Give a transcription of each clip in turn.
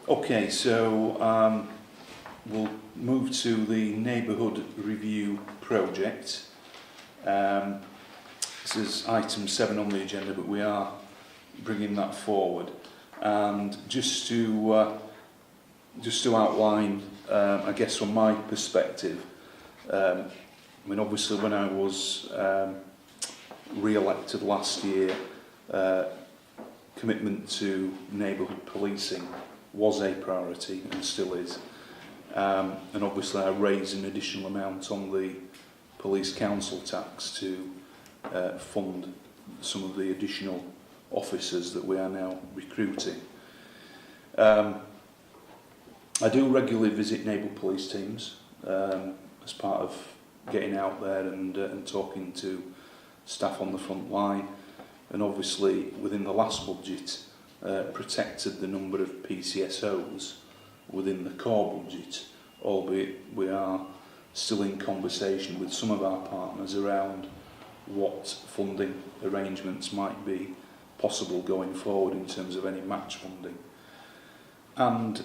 Okay, so we'll move to the Neighbourhood Review Project. This is item 7 on the agenda, but we are bringing that forward. And just to outline, I guess from my perspective, I mean, obviously when I was re-elected last year, commitment to neighbourhood policing was a priority and still is. And obviously I raised an additional amount on the police council tax to fund some of the additional officers that we are now recruiting. I do regularly visit neighbourhood police teams as part of getting out there and talking to staff on the front line, and obviously within the last budget protected the number of PCSOs within the core budget, albeit we are still in conversation with some of our partners around what funding arrangements might be possible going forward in terms of any match funding. And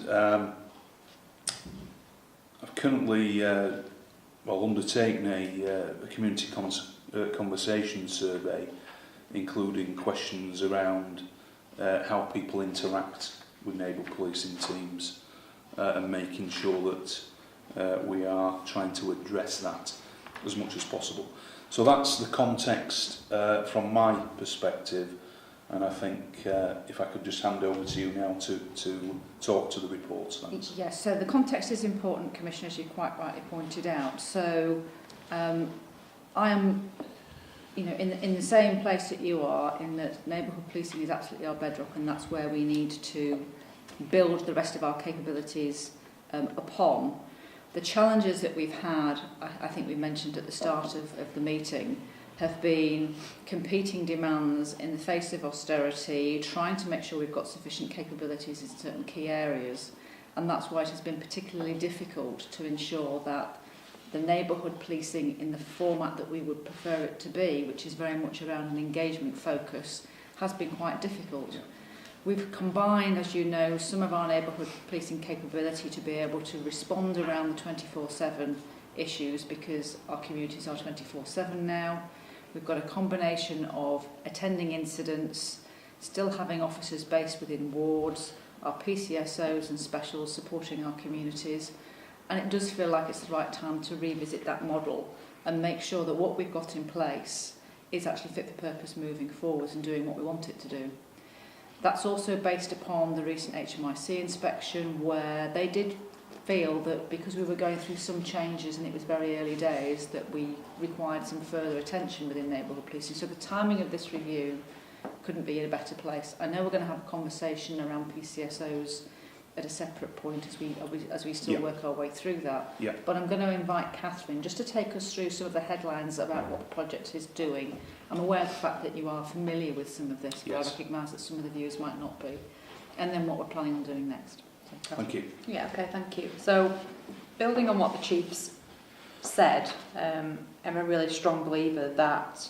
I've currently undertaken a community conversation survey, including questions around how people interact with neighbourhood policing teams and making sure that we are trying to address that as much as possible. So that's the context from my perspective, and I think if I could just hand over to you now to talk to the reports. Thanks. Yes, so the context is important, Commissioner, as you quite rightly pointed out. So I am, in the same place that you are, in that neighbourhood policing is absolutely our bedrock, and that's where we need to build the rest of our capabilities upon. The challenges that we've had, I think we mentioned at the start of the meeting, have been competing demands in the face of austerity, trying to make sure we've got sufficient capabilities in certain key areas, and that's why it has been particularly difficult to ensure that the neighbourhood policing in the format that we would prefer it to be, which is very much around an engagement focus, has been quite difficult. Yeah. We've combined, as you know, some of our neighbourhood policing capability to be able to respond around the 24/7 issues, because our communities are 24/7 now. We've got a combination of attending incidents, still having officers based within wards, our PCSOs and specials supporting our communities, and it does feel like it's the right time to revisit that model and make sure that what we've got in place is actually fit for purpose moving forwards and doing what we want it to do. That's also based upon the recent HMIC inspection, where they did feel that because we were going through some changes and it was very early days, that we required some further attention within neighbourhood policing. So the timing of this review couldn't be in a better place. I know we're going to have a conversation around PCSOs at a separate point as we still work our way through that. Yeah. But I'm going to invite Catherine just to take us through some of the headlines about what the project is doing. I'm aware of the fact that you are familiar with some of this, but I recognise that some of the viewers might not be. And then what we're planning on doing next. So, thank you. Yeah, okay, thank you. So, building on what the Chief's said, I'm a really strong believer that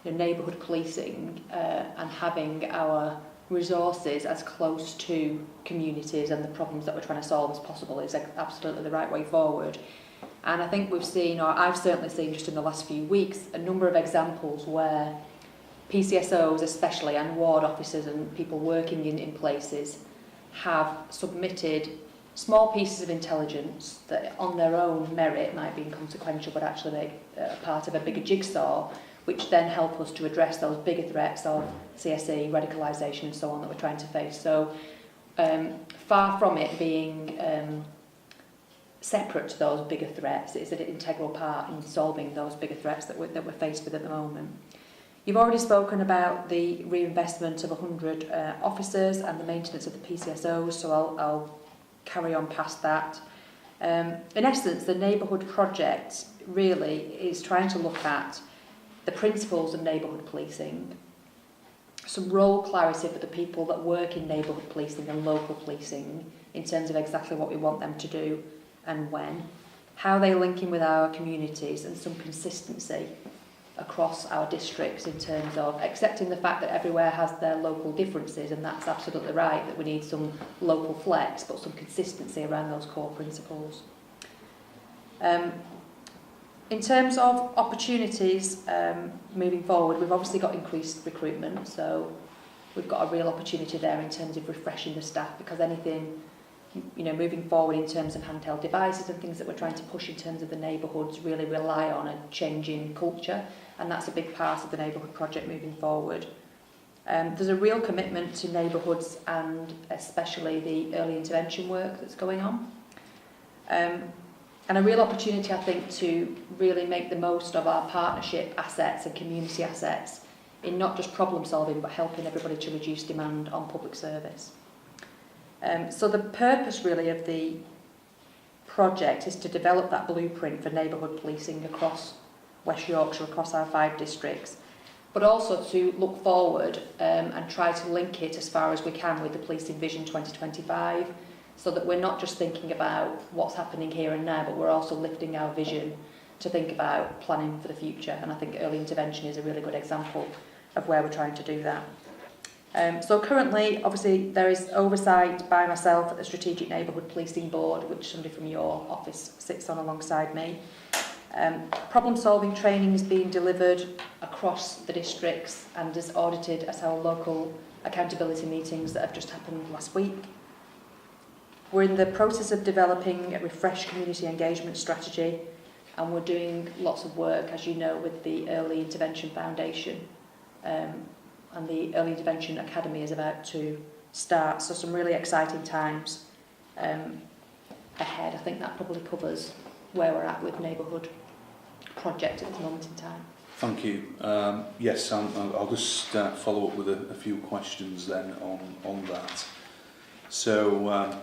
neighbourhood policing and having our resources as close to communities and the problems that we're trying to solve as possible is absolutely the right way forward. And I think we've seen, or I've certainly seen just in the last few weeks, a number of examples where PCSOs especially and ward officers and people working in places have submitted small pieces of intelligence that on their own merit might be inconsequential but actually make part of a bigger jigsaw, which then help us to address those bigger threats of CSE, radicalisation and so on that we're trying to face. So far from it being separate to those bigger threats, it's an integral part in solving those bigger threats that we're faced with at the moment. You've already spoken about the reinvestment of 100 officers and the maintenance of the PCSOs, so I'll carry on past that. In essence, the neighbourhood project really is trying to look at the principles of neighbourhood policing, some role clarity for the people that work in neighbourhood policing and local policing in terms of exactly what we want them to do and when, how they link in with our communities, and some consistency across our districts in terms of accepting the fact that everywhere has their local differences, and that's absolutely right, that we need some local flex but some consistency around those core principles. In terms of opportunities moving forward, we've obviously got increased recruitment, so we've got a real opportunity there in terms of refreshing the staff, because anything, you know, moving forward in terms of handheld devices and things that we're trying to push in terms of the neighbourhoods really rely on a changing culture, and that's a big part of the neighbourhood project moving forward. There's a real commitment to neighbourhoods and especially the early intervention work that's going on. And a real opportunity, I think, to really make the most of our partnership assets and community assets in not just problem solving but helping everybody to reduce demand on public service. So the purpose really of the project is to develop that blueprint for neighbourhood policing across West Yorkshire, across our 5 districts, but also to look forward and try to link it as far as we can with the Policing Vision 2025, so that we're not just thinking about what's happening here and now, but we're also lifting our vision to think about planning for the future. And I think early intervention is a really good example of where we're trying to do that. So currently, obviously, there is oversight by myself at the Strategic Neighbourhood Policing Board, which somebody from your office sits on alongside me. Problem solving training is being delivered across the districts and is audited at our local accountability meetings that have just happened last week. We're in the process of developing a refreshed community engagement strategy, and we're doing lots of work, as you know, with the Early Intervention Foundation, and the Early Intervention Academy is about to start, so some really exciting times ahead. I think that probably covers where we're at with neighbourhood project at this moment in time. Thank you. Yes, I'll just follow up with a few questions then on that. So,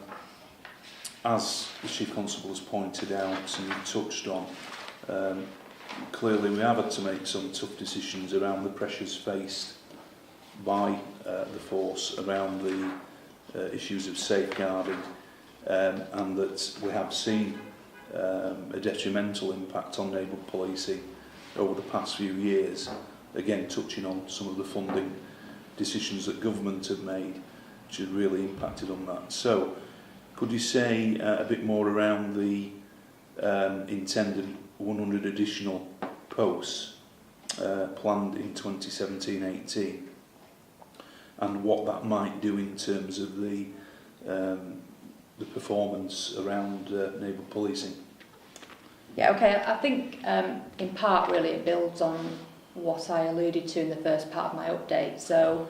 as the Chief Constable has pointed out and you've touched on, clearly we have had to make some tough decisions around the pressures faced by the force around the issues of safeguarding, and that we have seen a detrimental impact on neighbourhood policing over the past few years, again touching on some of the funding decisions that government have made, which has really impacted on that. So, could you say a bit more around the intended 100 additional posts planned in 2017-18 and what that might do in terms of the performance around neighbourhood policing? Yeah, okay. I think in part really it builds on what I alluded to in the first part of my update. So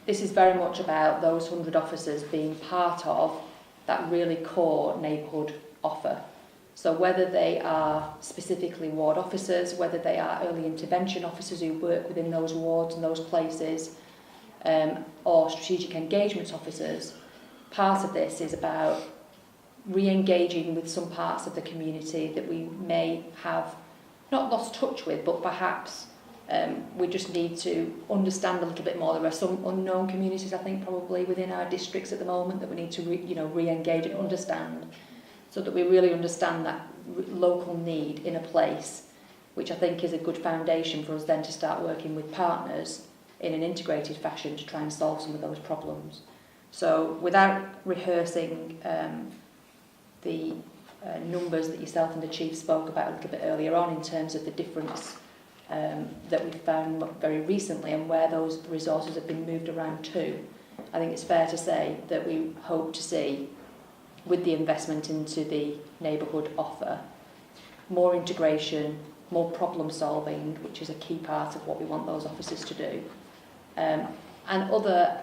this is very much about those 100 officers being part of that really core neighbourhood offer. So whether they are specifically ward officers, whether they are early intervention officers who work within those wards and those places, or strategic engagement officers, part of this is about re-engaging with some parts of the community that we may have not lost touch with, but perhaps we just need to understand a little bit more. There are some unknown communities, I think, probably within our districts at the moment that we need to re-engage and understand, so that we really understand that local need in a place, which I think is a good foundation for us then to start working with partners in an integrated fashion to try and solve some of those problems. So without rehearsing the numbers that yourself and the Chief spoke about a little bit earlier on in terms of the difference that we've found very recently and where those resources have been moved around to, I think it's fair to say that we hope to see, with the investment into the neighbourhood offer, more integration, more problem solving, which is a key part of what we want those officers to do, and other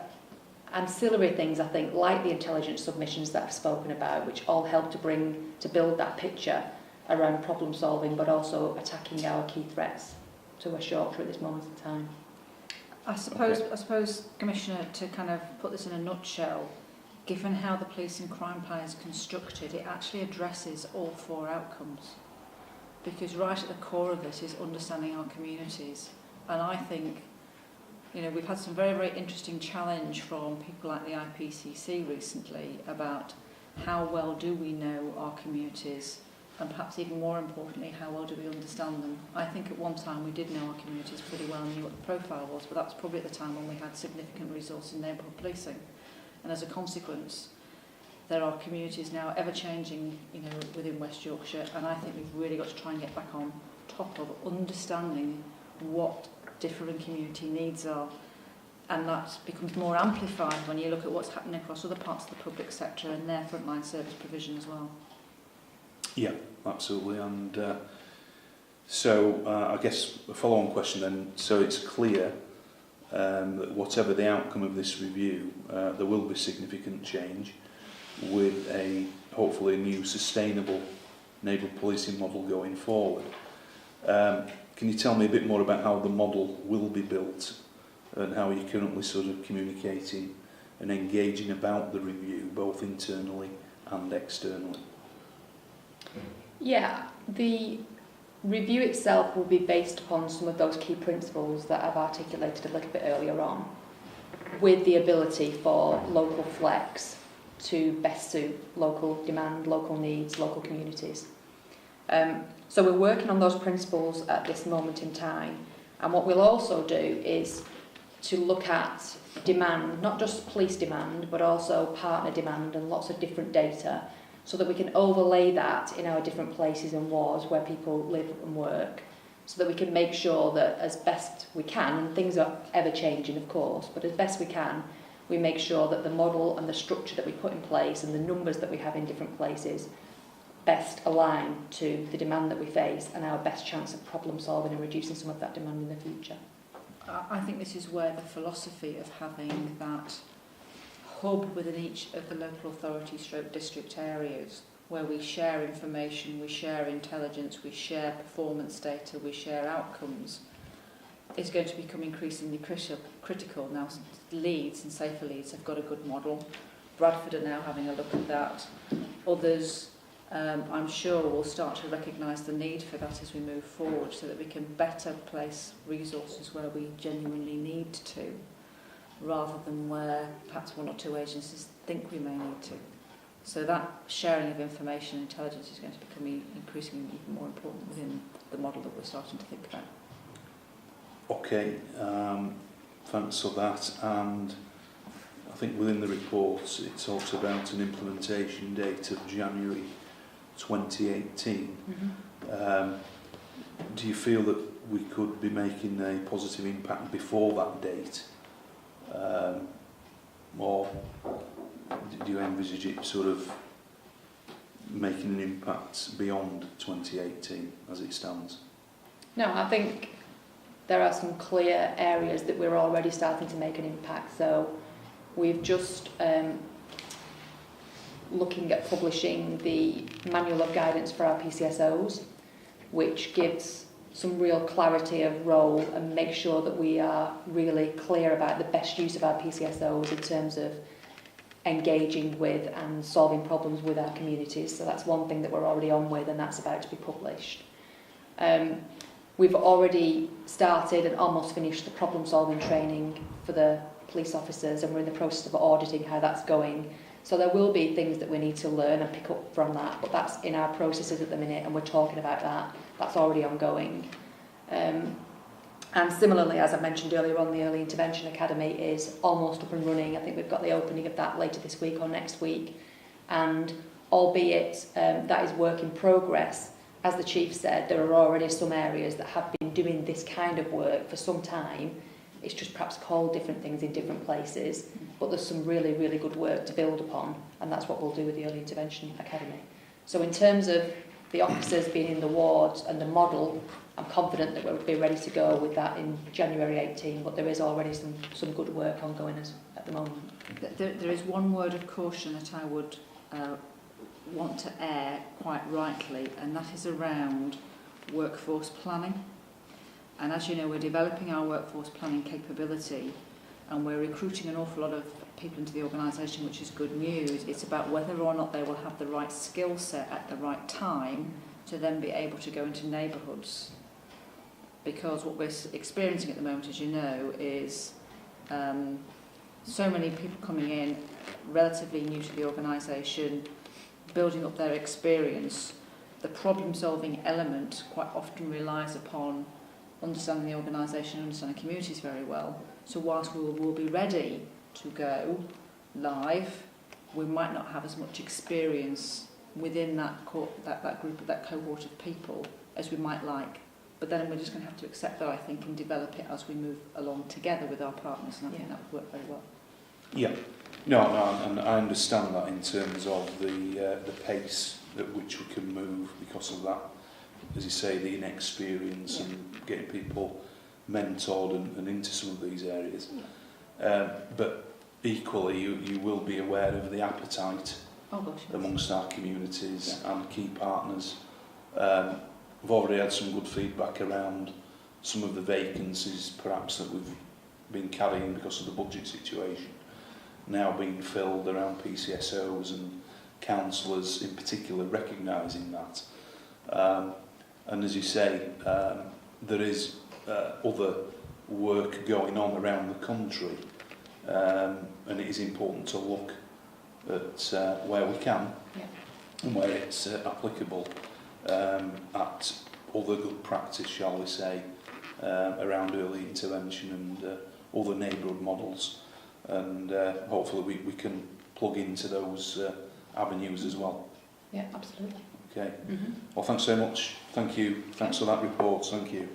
ancillary things, I think, like the intelligence submissions that I've spoken about, which all help to build that picture around problem solving, but also attacking our key threats to West Yorkshire at this moment in time. I suppose, Commissioner, to kind of put this in a nutshell, given how the police and crime plan is constructed, it actually addresses all 4 outcomes. Because right at the core of this is understanding our communities. And I think, we've had some very, very interesting challenge from people like the IPCC recently about how well do we know our communities, and perhaps even more importantly, how well do we understand them? I think at one time we did know our communities pretty well and knew what the profile was, but that was probably at the time when we had significant resource in neighbourhood policing. And as a consequence, there are communities now ever changing, within West Yorkshire, and I think we've really got to try and get back on top of understanding what different community needs are. And that becomes more amplified when you look at what's happening across other parts of the public sector and their frontline service provision as well. Yeah, absolutely. And so I guess a follow-on question then. So it's clear that whatever the outcome of this review, there will be significant change with hopefully a new sustainable neighbourhood policing model going forward. Can you tell me a bit more about how the model will be built and how you're currently sort of communicating and engaging about the review, both internally and externally? Yeah, the review itself will be based upon some of those key principles that I've articulated a little bit earlier on, with the ability for local flex to best suit local demand, local needs, local communities. So we're working on those principles at this moment in time, and what we'll also do is to look at demand, not just police demand, but also partner demand and lots of different data, so that we can overlay that in our different places and wards where people live and work, so that we can make sure that as best we can, and things are ever changing of course, but as best we can, we make sure that the model and the structure that we put in place and the numbers that we have in different places best align to the demand that we face and our best chance of problem solving and reducing some of that demand in the future. I think this is where the philosophy of having that hub within each of the local authority / district areas, where we share information, we share intelligence, we share performance data, we share outcomes, is going to become increasingly critical. Now, Leeds and Safer Leeds have got a good model. Bradford are now having a look at that. Others, I'm sure, will start to recognise the need for that as we move forward, so that we can better place resources where we genuinely need to, rather than where perhaps one or two agencies think we may need to. So that sharing of information and intelligence is going to become increasingly even more important within the model that we're starting to think about. Okay, thanks for that. And I think within the reports it talks about an implementation date of January 2018. Mm-hmm. Do you feel that we could be making a positive impact before that date? Or do you envisage it sort of making an impact beyond 2018 as it stands? No, I think there are some clear areas that we're already starting to make an impact. So we've just looking at publishing the manual of guidance for our PCSOs, which gives some real clarity of role and make sure that we are really clear about the best use of our PCSOs in terms of engaging with and solving problems with our communities. So that's one thing that we're already on with, and that's about to be published. We've already started and almost finished the problem solving training for the police officers, and we're in the process of auditing how that's going. So there will be things that we need to learn and pick up from that, but that's in our processes at the minute, and we're talking about that. That's already ongoing. And similarly, as I mentioned earlier on, the Early Intervention Academy is almost up and running. I think we've got the opening of that later this week or next week. And albeit that is work in progress, as the Chief said, there are already some areas that have been doing this kind of work for some time. It's just perhaps called different things in different places, but there's some really, really good work to build upon, and that's what we'll do with the Early Intervention Academy. So in terms of the officers being in the wards and the model, I'm confident that we'll be ready to go with that in January 18, but there is already some good work ongoing at the moment. There is one word of caution that I would want to air quite rightly, and that is around workforce planning. And as you know, we're developing our workforce planning capability, and we're recruiting an awful lot of people into the organisation, which is good news. It's about whether or not they will have the right skill set at the right time to then be able to go into neighbourhoods. Because what we're experiencing at the moment, as you know, is so many people coming in, relatively new to the organisation, building up their experience, the problem-solving element quite often relies upon understanding the organisation and understanding communities very well. So whilst we'll be ready to go live, we might not have as much experience within that group, that cohort of people as we might like. But then we're just going to have to accept that, I think, and develop it as we move along together with our partners, and I think that would work very well. Yeah, no, and I understand that in terms of the pace at which we can move because of that, as you say, the inexperience and getting people mentored and into some of these areas. But equally, you will be aware of the appetite amongst our communities and key partners. We've already had some good feedback around some of the vacancies perhaps that we've been carrying because of the budget situation now being filled around PCSOs and councillors in particular recognising that. And as you say, there is other work going on around the country, and it is important to look at where we can and where it's applicable, at other good practice, shall we say, around early intervention and other neighbourhood models, and hopefully we can plug into those avenues as well. Yeah, absolutely. Okay. Well, thanks so much. Thank you. Thanks for that report. Thank you.